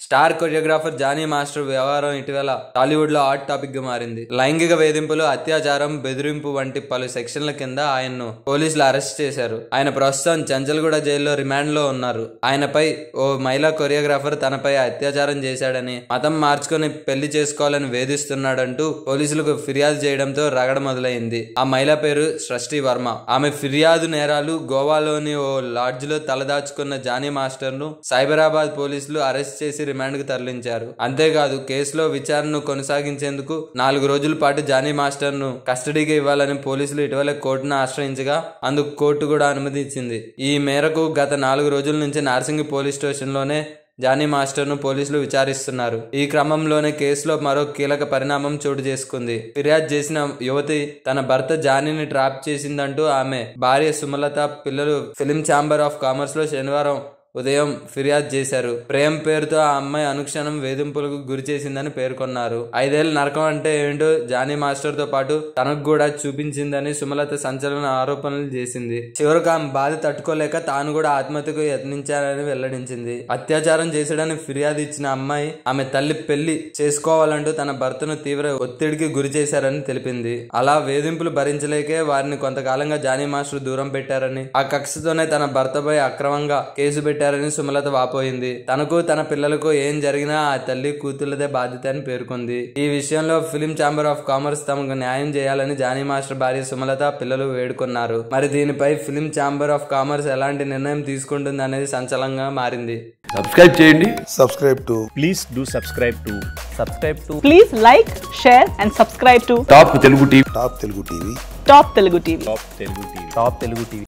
Star choreographer Johnny master వ్యవహారం ఇటీవల టాలీవుడ్ లో హాట్ టాపిక్ గా మారింది. లైంగిక వేధింపులు, అత్యాచారం, బెదిరింపు వంటి పలు సెక్షన్ల కింద ఆయన్ను పోలీసులు అరెస్ట్ చేశారు. ఆయన ప్రస్తుతం చంచల్గూడ జైల్లో రిమాండ్ లో ఉన్నారు. ఆయనపై ఓ మహిళా కొరియోగ్రాఫర్ తనపై అత్యాచారం చేశాడని, మతం మార్చుకుని పెళ్లి చేసుకోవాలని వేధిస్తున్నాడంటూ పోలీసులకు ఫిర్యాదు చేయడంతో రగడ మొదలైంది. ఆ మహిళ పేరు సృష్టి వర్మ. ఆమె ఫిర్యాదు నేరాలు గోవాలోని ఓ లాడ్జ్ లో తలదాచుకున్న జానీ మాస్టర్ ను సైబరాబాద్ పోలీసులు అరెస్ట్ చేసి రిమాండ్ కు తరలించారు. అంతేకాదు కేసులో విచారణను కొనసాగించేందుకు 4 రోజుల పాటు జానీ మాస్టర్ ను కస్టడీకి ఇవ్వాలని పోలీసులు ఇటీవల కోర్టును ఆశ్రయించగా అందుకు కోర్టు కూడా అనుమతి ఇచ్చింది. ఈ మేరకు గత 4 రోజుల నుంచి నార్సింగి పోలీస్ స్టేషన్ లోనే జానీ మాస్టర్ ను పోలీసులు విచారిస్తున్నారు. ఈ క్రమంలోనే కేసులో మరో కీలక పరిణామం చోటు చేసుకుంది. ఫిర్యాదు చేసిన యువతి తన భర్త జానీని ట్రాప్ చేసిందంటూ ఆమె భార్య సుమలత పిల్లలు ఫిలిం ఛాంబర్ ఆఫ్ కామర్స్ లో శనివారం ఉదయం ఫిర్యాదు చేశారు. ప్రేమ్ పేరుతో ఆ అమ్మాయి అనుక్షణం వేధింపులకు గురి చేసిందని పేర్కొన్నారు. 5 ఏళ్ల నరకం అంటే ఏంటో జానీ మాస్టర్ తో పాటు తనకు కూడా చూపించిందని సుమలత సంచలన ఆరోపణలు చేసింది. చివరకు ఆమె బాధ తట్టుకోలేక తాను కూడా ఆత్మహత్యకు యత్నించారని వెల్లడించింది. అత్యాచారం చేశాడని ఫిర్యాదు ఇచ్చిన అమ్మాయి ఆమె తల్లి పెళ్లి చేసుకోవాలంటూ తన భర్తను తీవ్ర ఒత్తిడికి గురి చేశారని తెలిపింది. అలా వేధింపులు భరించలేకే వారిని కొంతకాలంగా జానీ మాస్టర్ దూరం పెట్టారని, ఆ కక్షతోనే తన భర్తపై అక్రమంగా కేసు పెట్టారని సుమలత వాపోయింది. తనకు తన పిల్లలకు ఏం జరిగినా ఆ తల్లి కూతుళ్లదే బాధ్యత అని పేర్కొంది. ఈ విషయంలో ఫిలిం ఛాంబర్ ఆఫ్ కామర్స్ తమకు న్యాయం చేయాలని జానీ మాస్టర్ భార్య సుమలత పిల్లలు వేడుకున్నారు. మరి దీనిపై ఫిలిం ఛాంబర్ ఆఫ్ కామర్స్ ఎలాంటి నిర్ణయం తీసుకుంటుంది అనేది సంచలనంగా మారింది. సబ్స్క్రైబ్ చేయండి. Please do subscribe to. Please like, share and subscribe to top Telugu TV. Top Telugu TV. Top Telugu TV.